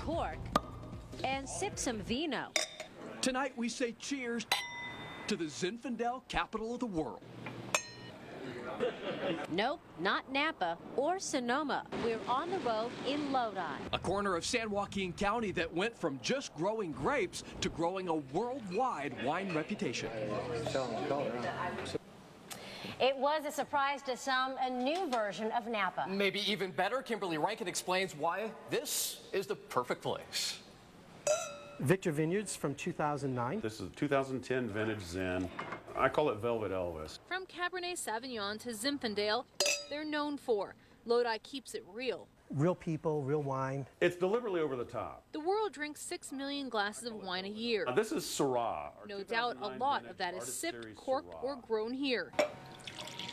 cork and sip some vino. Tonight we say cheers to the Zinfandel capital of the world. Nope, not Napa or Sonoma. We're on the road in Lodi, A corner of San Joaquin County that went from just growing grapes to growing a worldwide wine reputation. It was a surprise to some, a new version of Napa. Maybe even better, Kimberly Rankin explains why this is the perfect place. Victor Vineyards from 2009. This is a 2010 vintage Zen. I call it Velvet Elvis. From Cabernet Sauvignon to Zinfandel, they're known for. Lodi keeps it real. Real people, real wine. It's deliberately over the top. The world drinks 6 million glasses of wine a year. This is Syrah. No doubt a lot of that is sipped, corked, or grown here.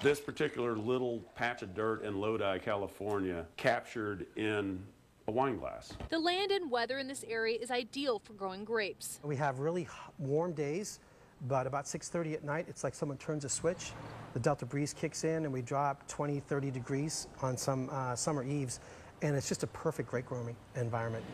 This particular little patch of dirt in Lodi, California, captured in a wine glass. The land and weather in this area is ideal for growing grapes. We have really warm days, but about 6:30 at night, it's like someone turns a switch. The Delta breeze kicks in and we drop 20, 30 degrees on some summer eves, and it's just a perfect grape growing environment.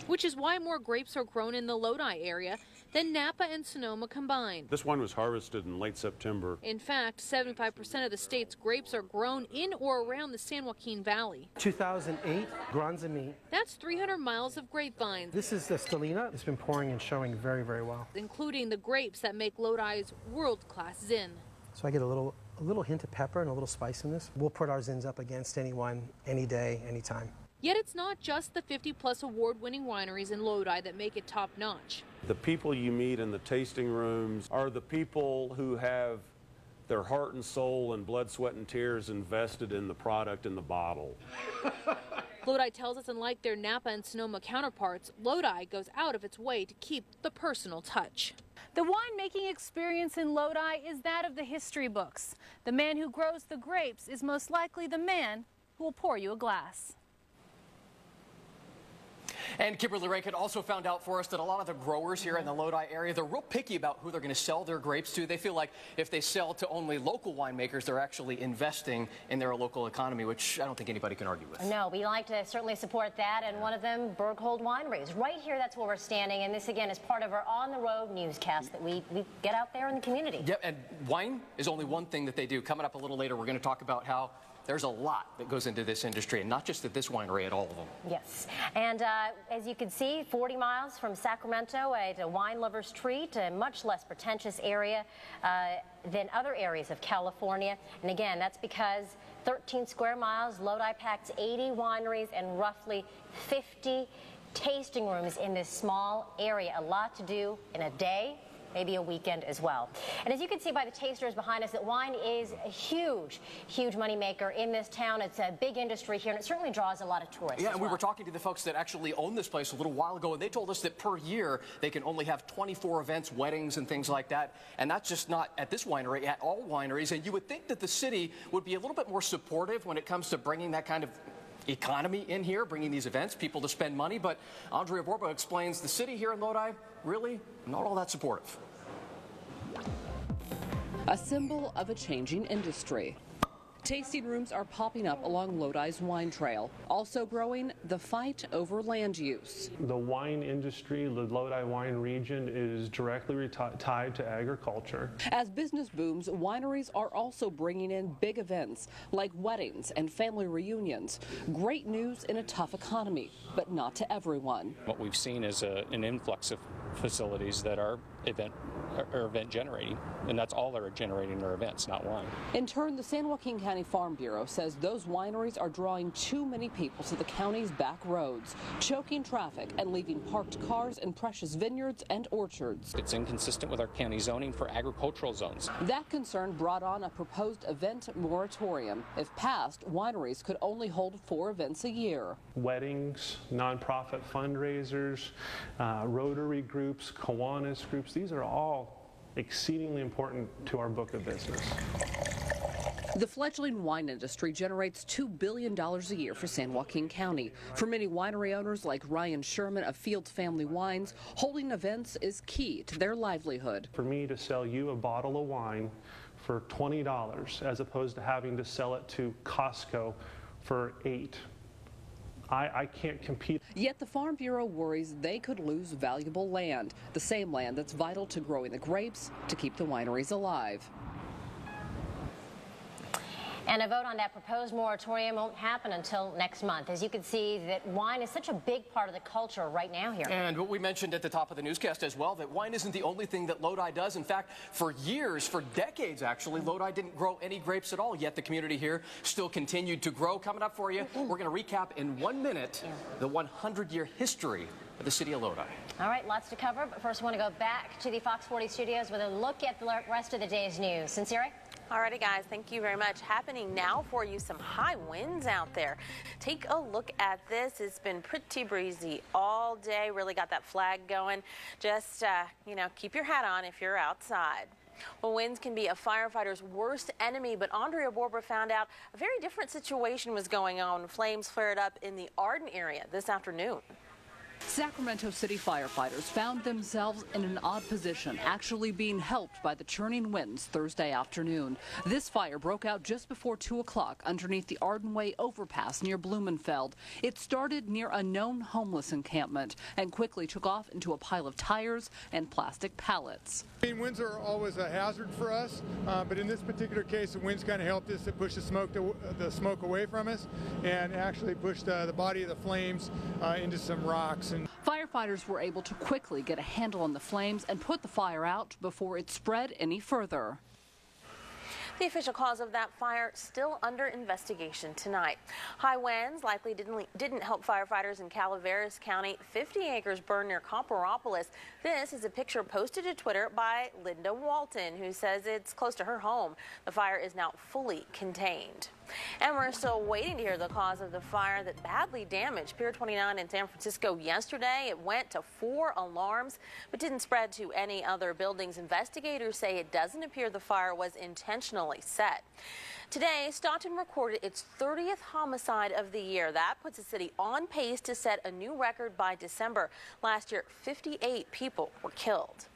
Which is why more grapes are grown in the Lodi area than Napa and Sonoma combined. This wine was harvested in late September. In fact, 75% of the state's grapes are grown in or around the San Joaquin Valley. 2008, Granzami. That's 300 miles of grapevines. This is the Stellina. It's been pouring and showing very, very well. Including the grapes that make Lodi's world-class Zin. So I get a little hint of pepper and a little spice in this. We'll put our Zins up against anyone, any day, anytime. Yet it's not just the 50-plus award-winning wineries in Lodi that make it top-notch. The people you meet in the tasting rooms are the people who have their heart and soul and blood, sweat, and tears invested in the product in the bottle. Lodi tells us, unlike their Napa and Sonoma counterparts, Lodi goes out of its way to keep the personal touch. The winemaking experience in Lodi is that of the history books. The man who grows the grapes is most likely the man who will pour you a glass. And Kimberly Rankin also found out for us that a lot of the growers here in the Lodi area, they're real picky about who they're going to sell their grapes to. They feel like if they sell to only local winemakers, they're actually investing in their local economy, which I don't think anybody can argue with. No, we like to certainly support that, and one of them, Berghold Wineries. Right here, that's where we're standing, and this, again, is part of our on-the-road newscast that we get out there in the community. Yep, and wine is only one thing that they do. Coming up a little later, we're going to talk about how there's a lot that goes into this industry, and not just at this winery, at all of them. Yes, and as you can see, 40 miles from Sacramento, a wine lover's treat, a much less pretentious area than other areas of California. And again, that's because 13 square miles, Lodi packs 80 wineries and roughly 50 tasting rooms in this small area. A lot to do in a day, maybe a weekend as well. And as you can see by the tasters behind us, that wine is a huge, huge moneymaker in this town. It's a big industry here, and it certainly draws a lot of tourists. Yeah, and we were talking to the folks that actually own this place a little while ago, and they told us that per year they can only have 24 events, weddings, and things like that. And that's just not at this winery, at all wineries. And you would think that the city would be a little bit more supportive when it comes to bringing that kind of economy in here, bringing these events, people to spend money. But Andrea Borba explains the city here in Lodi really not all that supportive. A symbol of a changing industry. Tasting rooms are popping up along Lodi's wine trail. Also growing, the fight over land use. The wine industry, the Lodi wine region, is directly tied to agriculture. As business booms, wineries are also bringing in big events like weddings and family reunions. Great news in a tough economy, but not to everyone. What we've seen is an influx of facilities that are event generating, and that's all they're generating are events, not wine. In turn, the San Joaquin County Farm Bureau says those wineries are drawing too many people to the county's back roads, choking traffic and leaving parked cars in precious vineyards and orchards. It's inconsistent with our county zoning for agricultural zones. That concern brought on a proposed event moratorium. If passed, wineries could only hold 4 events a year. Weddings, nonprofit fundraisers, Rotary groups, Kiwanis groups, these are all exceedingly important to our book of business. The fledgling wine industry generates $2 billion a year for San Joaquin County. For many winery owners like Ryan Sherman of Fields Family Wines, holding events is key to their livelihood. For me to sell you a bottle of wine for $20 as opposed to having to sell it to Costco for $8, I can't compete. Yet the Farm Bureau worries they could lose valuable land, the same land that's vital to growing the grapes to keep the wineries alive. And a vote on that proposed moratorium won't happen until next month. As you can see, that wine is such a big part of the culture right now here. And what we mentioned at the top of the newscast as well, that wine isn't the only thing that Lodi does. In fact, for years, for decades actually, Lodi didn't grow any grapes at all, yet the community here still continued to grow. Coming up for you, we're going to recap in 1 minute the 100-year history of the city of Lodi. All right, lots to cover, but first I want to go back to the Fox 40 studios with a look at the rest of the day's news. Sincere? Alrighty, guys, thank you very much. Happening now for you, some high winds out there. Take a look at this. It's been pretty breezy all day. Really got that flag going. Just, you know, keep your hat on if you're outside. Well, winds can be a firefighter's worst enemy, but Andrea Borba found out a very different situation was going on. Flames flared up in the Arden area this afternoon. Sacramento City firefighters found themselves in an odd position, actually being helped by the churning winds Thursday afternoon. This fire broke out just before 2 o'clock underneath the Arden Way overpass near Blumenfeld. It started near a known homeless encampment and quickly took off into a pile of tires and plastic pallets. Winds are always a hazard for us, but in this particular case, the winds kind of helped us to push the smoke away from us and actually pushed the body of the flames into some rocks. And firefighters were able to quickly get a handle on the flames and put the fire out before it spread any further. The official cause of that fire still under investigation tonight. High winds likely didn't help firefighters in Calaveras County. 50 acres burned near Copperopolis. This is a picture posted to Twitter by Linda Walton, who says it's close to her home. The fire is now fully contained. And we're still waiting to hear the cause of the fire that badly damaged Pier 29 in San Francisco yesterday. It went to 4 alarms, but didn't spread to any other buildings. Investigators say it doesn't appear the fire was intentionally set. Today, Staunton recorded its 30th homicide of the year. That puts the city on pace to set a new record by December. Last year, 58 people were killed.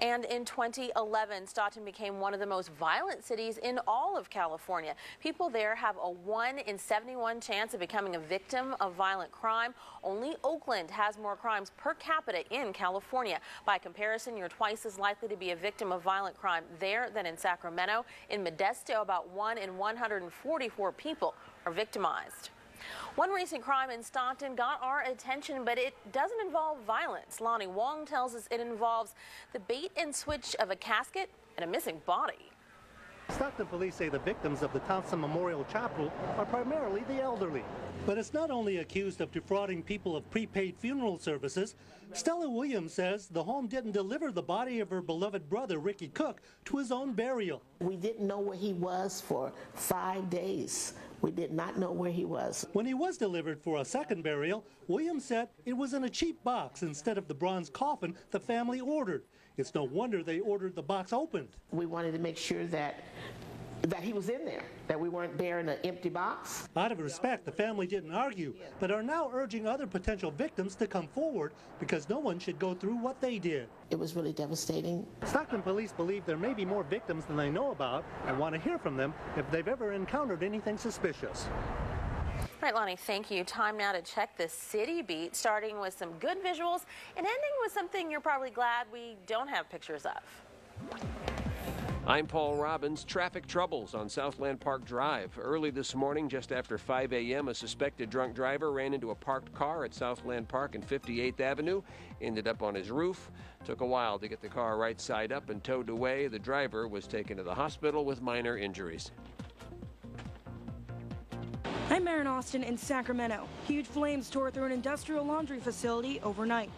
And in 2011, Staunton became one of the most violent cities in all of California. People there have a 1 in 71 chance of becoming a victim of violent crime. Only Oakland has more crimes per capita in California. By comparison, you're twice as likely to be a victim of violent crime there than in Sacramento. In Modesto, about 1 in 144 people are victimized. One recent crime in Staunton got our attention, but it doesn't involve violence. Lonnie Wong tells us it involves the bait and switch of a casket and a missing body. Stockton police say the victims of the Thompson Memorial Chapel are primarily the elderly. But it's not only accused of defrauding people of prepaid funeral services. Stella Williams says the home didn't deliver the body of her beloved brother, Ricky Cook, to his own burial. We didn't know where he was for 5 days. We did not know where he was. When he was delivered for a second burial, Williams said it was in a cheap box instead of the bronze coffin the family ordered. It's no wonder they ordered the box opened. We wanted to make sure that he was in there, that we weren't bearing an empty box. Out of respect, the family didn't argue, but are now urging other potential victims to come forward because no one should go through what they did. It was really devastating. Stockton police believe there may be more victims than they know about and want to hear from them if they've ever encountered anything suspicious. All right, Lonnie, thank you. Time now to check the city beat, starting with some good visuals and ending with something you're probably glad we don't have pictures of. I'm Paul Robbins. Traffic troubles on Southland Park Drive. Early this morning, just after 5 a.m., a suspected drunk driver ran into a parked car at Southland Park and 58th Avenue, ended up on his roof. Took a while to get the car right side up and towed away. The driver was taken to the hospital with minor injuries. I'm Maren Austin in Sacramento. Huge flames tore through an industrial laundry facility overnight.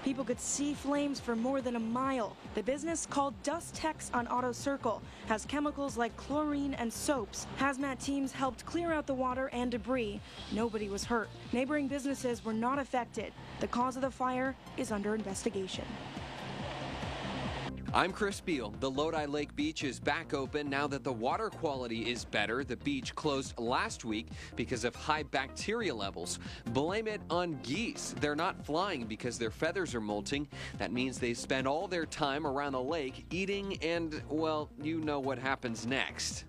People could see flames for more than a mile. The business, called Dust Tex on Auto Circle, has chemicals like chlorine and soaps. Hazmat teams helped clear out the water and debris. Nobody was hurt. Neighboring businesses were not affected. The cause of the fire is under investigation. I'm Chris Beal. The Lodi Lake Beach is back open now that the water quality is better. The beach closed last week because of high bacteria levels. Blame it on geese. They're not flying because their feathers are molting. That means they spend all their time around the lake eating and, well, you know what happens next.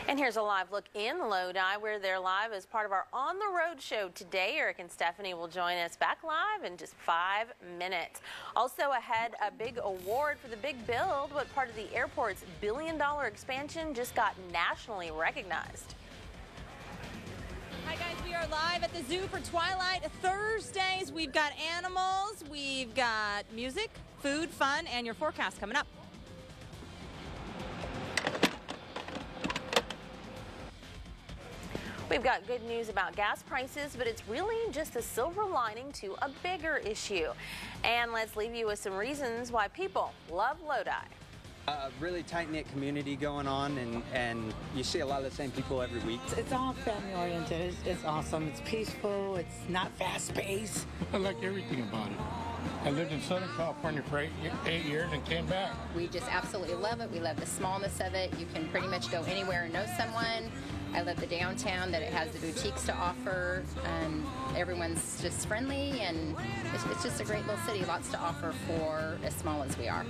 And here's a live look in Lodi. We're there live as part of our On the Road show today. Eric and Stephanie will join us back live in just 5 minutes. Also ahead, a big award for the big build. What part of the airport's billion-dollar expansion just got nationally recognized? Hi guys, we are live at the zoo for Twilight Thursdays. We've got animals, we've got music, food, fun, and your forecast coming up. We've got good news about gas prices, but it's really just a silver lining to a bigger issue. And let's leave you with some reasons why people love Lodi. A really tight-knit community going on, and you see a lot of the same people every week. It's all family-oriented. It's awesome. It's peaceful. It's not fast-paced. I like everything about it. I lived in Southern California for 8 years and came back. We just absolutely love it. We love the smallness of it. You can pretty much go anywhere and know someone. I love the downtown, that it has the boutiques to offer, and everyone's just friendly, and it's just a great little city. Lots to offer for as small as we are.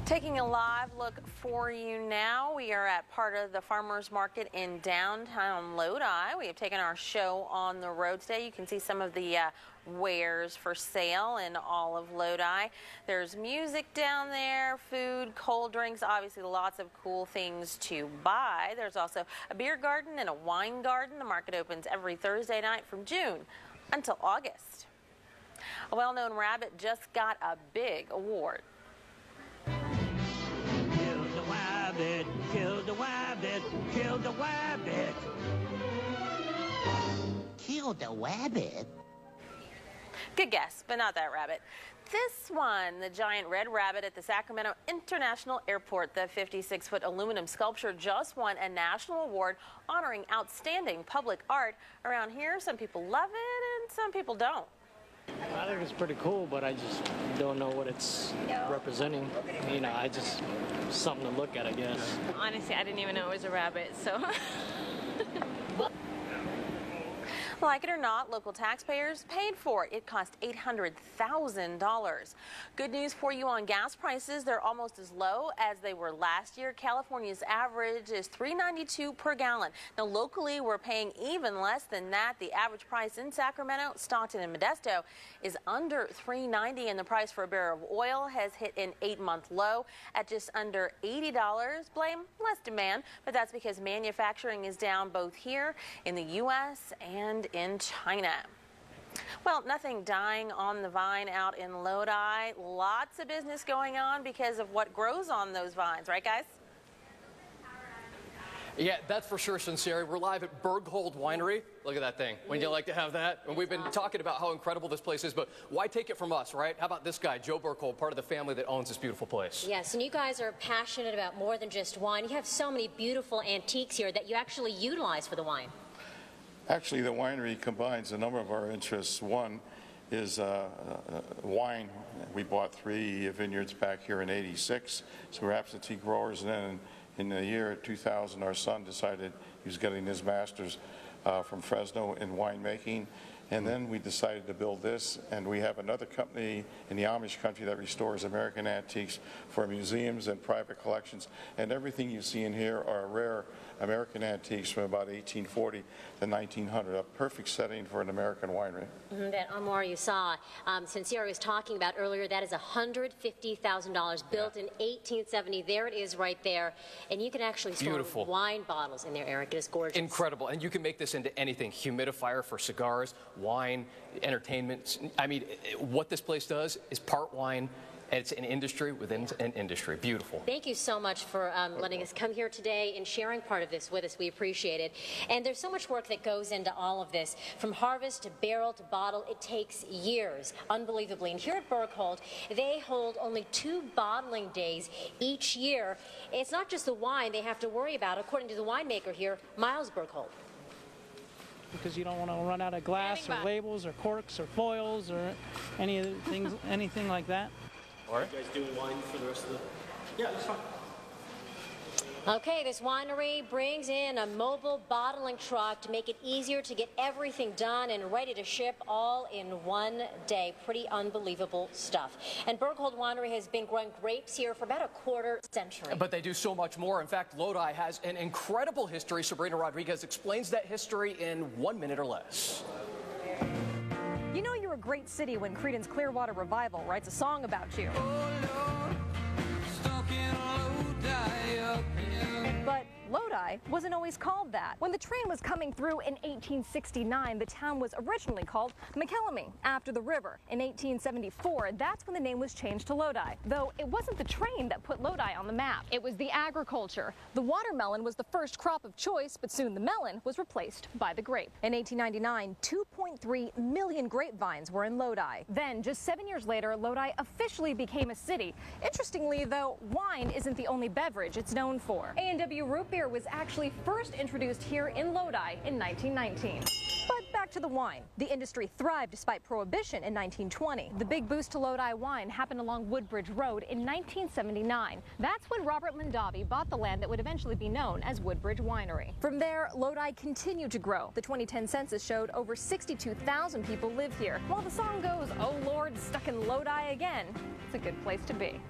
Taking a live look for you now. We are at part of the farmers market in downtown Lodi. We have taken our show on the road today. You can see some of the wares for sale in all of Lodi. There's music down there, food, cold drinks, obviously lots of cool things to buy. There's also a beer garden and a wine garden. The market opens every Thursday night from June until August. A well-known rabbit just got a big award. Kill the wabbit, kill the wabbit. Kill the wabbit? Good guess, but not that rabbit. This one, the giant red rabbit at the Sacramento International Airport. The 56-foot aluminum sculpture just won a national award honoring outstanding public art. Around here, some people love it and some people don't. I think it's pretty cool, but I just don't know what it's representing. You know, something to look at, I guess. Honestly, I didn't even know it was a rabbit, so. Like it or not, local taxpayers paid for it. It cost $800,000. Good news for you on gas prices. They're almost as low as they were last year. California's average is $3.92 per gallon. Now, locally, we're paying even less than that. The average price in Sacramento, Stockton, and Modesto is under $3.90, and the price for a barrel of oil has hit an 8-month low at just under $80. Blame less demand, but that's because manufacturing is down both here in the U.S. and in China. Well, nothing dying on the vine out in Lodi. Lots of business going on because of what grows on those vines, right, guys? Yeah, that's for sure, Sincere. We're live at Berghold Winery. Look at that thing. Wouldn't you like to have that? And we've been talking about how incredible this place is, but why take it from us, right? How about this guy, Joe Berghold, part of the family that owns this beautiful place? Yes, and you guys are passionate about more than just wine. You have so many beautiful antiques here that you actually utilize for the wine. Actually, the winery combines a number of our interests. One is wine. We bought 3 vineyards back here in '86, so we're absentee growers. And then in the year 2000, our son decided he was getting his master's from Fresno in winemaking. And then we decided to build this, and we have another company in the Amish country that restores American antiques for museums and private collections. And everything you see in here are rare American antiques from about 1840 to 1900, a perfect setting for an American winery. That armoire you saw, Sincere was talking about earlier, that is $150,000, built in 1870. There it is right there. And you can actually store wine bottles in there, Eric. It is gorgeous. Incredible. And you can make this into anything. Humidifier for cigars, wine, entertainment. I mean, what this place does is part wine, and it's an industry within an industry. Beautiful. Thank you so much for letting us come here today and sharing part of this with us. We appreciate it. And there's so much work that goes into all of this. From harvest to barrel to bottle, it takes years, unbelievably. And here at Berghold, they hold only 2 bottling days each year. It's not just the wine they have to worry about, according to the winemaker here, Miles Berghold. because you don't want to run out of glass or labels or corks or foils or anything like that. Are you guys doing wine for the rest of the? Yeah, that's fine. Okay, this winery brings in a mobile bottling truck to make it easier to get everything done and ready to ship all in one day. Pretty unbelievable stuff. And Berghold Winery has been growing grapes here for about a quarter century. But they do so much more. In fact, Lodi has an incredible history. Sabrina Rodriguez explains that history in 1 minute or less. You know you're a great city when Creedence Clearwater Revival writes a song about you. But Lodi wasn't always called that. When the train was coming through in 1869, the town was originally called McElhammy, after the river. In 1874, that's when the name was changed to Lodi, though it wasn't the train that put Lodi on the map. It was the agriculture. The watermelon was the first crop of choice, but soon the melon was replaced by the grape. In 1899, 2.3 million grapevines were in Lodi. Then, just 7 years later, Lodi officially became a city. Interestingly, though, wine isn't the only beverage it's known for. A&W root beer was actually first introduced here in Lodi in 1919. But back to the wine. The industry thrived despite prohibition in 1920. The big boost to Lodi wine happened along Woodbridge Road in 1979. That's when Robert Mondavi bought the land that would eventually be known as Woodbridge Winery. From there, Lodi continued to grow. The 2010 census showed over 62,000 people live here. While the song goes, "Oh Lord, stuck in Lodi again," it's a good place to be.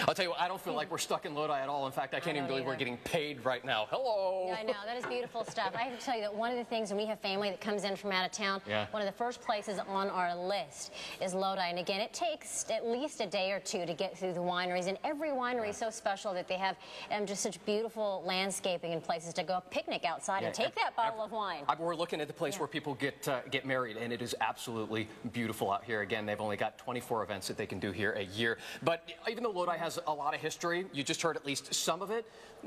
I'll tell you what, I don't feel like we're stuck in Lodi at all. In fact, I can't even believe we're getting paid right now. Hello. Yeah, I know. That is beautiful stuff. I have to tell you that one of the things when we have family that comes in from out of town, one of the first places on our list is Lodi. And again, it takes at least a day or two to get through the wineries. And every winery is so special that they have just such beautiful landscaping and places to go picnic outside and take that bottle of wine. We're looking at the place where people get married, and it is absolutely beautiful out here. Again, they've only got 24 events that they can do here a year. But even though Lodi has a lot of history, you just heard at least some of it,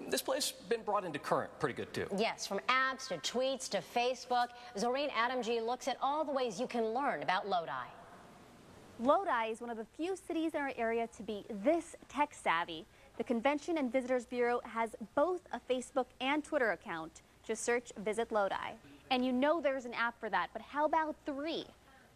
this place has been brought into current pretty good too. Yes, from apps to tweets to Facebook, Zoreen Adamji looks at all the ways you can learn about Lodi. Lodi is one of the few cities in our area to be this tech savvy. The Convention and Visitors Bureau has both a Facebook and Twitter account. Just search Visit Lodi. And you know there's an app for that, but how about 3?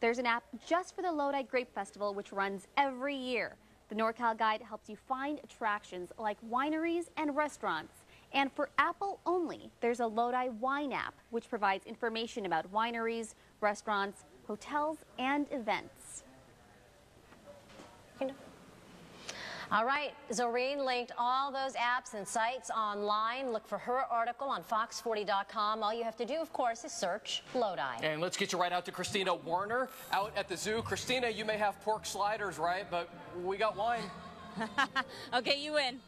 There's an app just for the Lodi Grape Festival, which runs every year. The NorCal Guide helps you find attractions like wineries and restaurants. And for Apple only, there's a Lodi Wine app, which provides information about wineries, restaurants, hotels, and events. All right, Zoreen linked all those apps and sites online. Look for her article on Fox40.com. All you have to do, of course, is search Lodi. And let's get you right out to Christina Warner out at the zoo. Christina, you may have pork sliders, right? But we got wine. Okay, you win.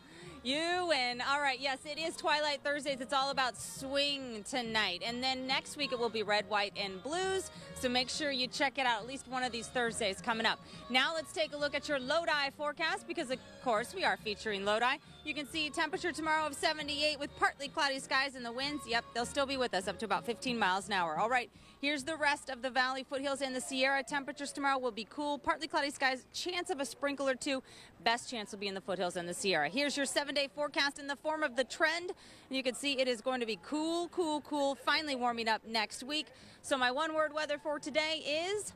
You win. All right, yes, it is Twilight Thursdays. It's all about swing tonight. And then next week it will be red, white, and blues. So make sure you check it out at least one of these Thursdays coming up. Now let's take a look at your Lodi forecast because, of course, we are featuring Lodi. You can see temperature tomorrow of 78 with partly cloudy skies and the winds. Yep, they'll still be with us up to about 15 miles an hour. All right, here's the rest of the valley, foothills, and the Sierra. Temperatures tomorrow will be cool, partly cloudy skies, chance of a sprinkle or two. Best chance will be in the foothills and the Sierra. Here's your 7-day forecast in the form of the trend. And you can see it is going to be cool, cool, cool, finally warming up next week. So my one-word weather for today is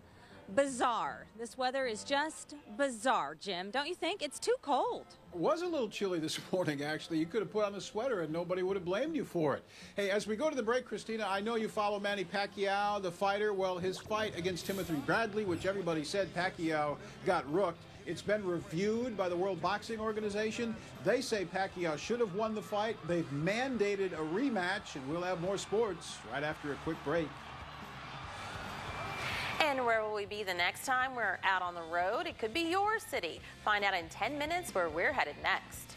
bizarre. This weather is just bizarre, Jim. Don't you think? It's too cold. It was a little chilly this morning, actually. You could have put on a sweater and nobody would have blamed you for it. Hey, as we go to the break, Christina, I know you follow Manny Pacquiao, the fighter. Well, his fight against Timothy Bradley, which everybody said Pacquiao got rooked, it's been reviewed by the World Boxing Organization. They say Pacquiao should have won the fight. They've mandated a rematch, and we'll have more sports right after a quick break. And where will we be the next time we're out on the road? It could be your city. Find out in 10 minutes where we're headed next.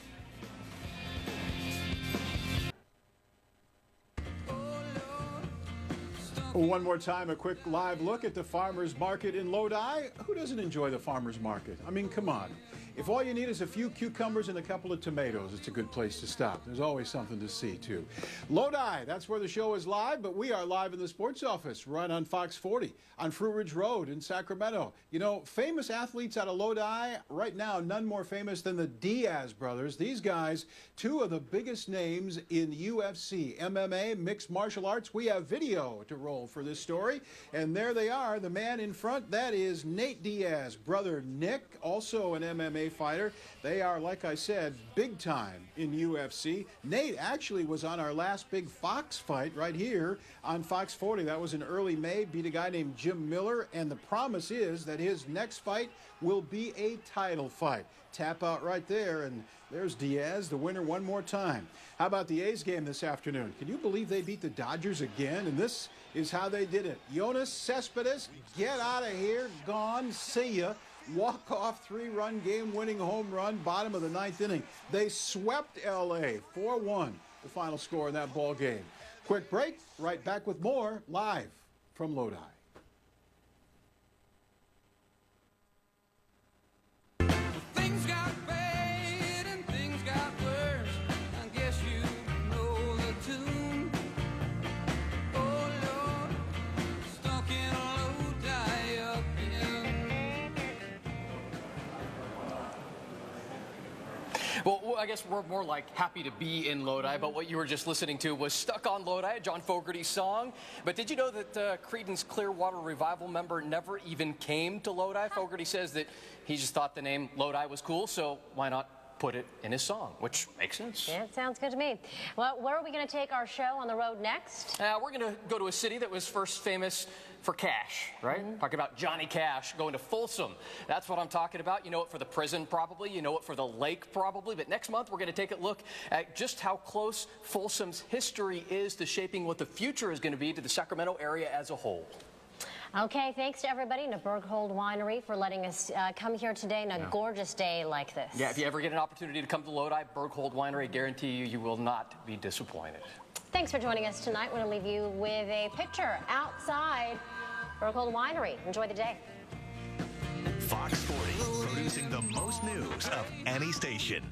One more time, a quick live look at the farmers market in Lodi. Who doesn't enjoy the farmers market? I mean, come on. If all you need is a few cucumbers and a couple of tomatoes, it's a good place to stop. There's always something to see, too. Lodi, that's where the show is live, but we are live in the sports office, run on Fox 40, on Fruit Ridge Road in Sacramento. You know, famous athletes out of Lodi, right now, none more famous than the Diaz brothers. These guys, two of the biggest names in UFC, MMA, mixed martial arts. We have video to roll for this story, and there they are. The man in front, that is Nate Diaz, brother Nick, also an MMA fighter. They are, like I said, big time in UFC. Nate actually was on our last big Fox fight right here on Fox 40. That was in early May, beat a guy named Jim Miller, and the promise is that his next fight will be a title fight. Tap out right there, and there's Diaz, the winner, one more time. How about the A's game this afternoon? Can you believe they beat the Dodgers again? And this is how they did it. Yoenis Cespedes, get out of here, gone, see ya. Walk-off three-run game-winning home run, bottom of the ninth inning. They swept L.A. 4-1, the final score in that ball game. Quick break, right back with more live from Lodi. Things got bad and things got worse. I guess you know the tune. Oh Lord, stuck in a Lodi again. Well, I guess we're more like happy to be in Lodi, but what you were just listening to was Stuck on Lodi, John Fogerty's song. But did you know that Creedence Clearwater Revival member never even came to Lodi? Fogerty says that he just thought the name Lodi was cool, so why not put it in his song, which makes sense. Yeah, it sounds good to me. Well, where are we going to take our show on the road next? We're going to go to a city that was first famous for cash, right? Talking about Johnny Cash going to Folsom. That's what I'm talking about. You know it for the prison, probably. You know it for the lake, probably. But next month, we're going to take a look at just how close Folsom's history is to shaping what the future is going to be to the Sacramento area as a whole. Okay, thanks to everybody in the Berghold Winery for letting us come here today on a gorgeous day like this. Yeah, if you ever get an opportunity to come to Lodi, Berghold Winery, I guarantee you, you will not be disappointed. Thanks for joining us tonight. We're going to leave you with a picture outside Berghold Winery. Enjoy the day. Fox 40, producing the most news of any station.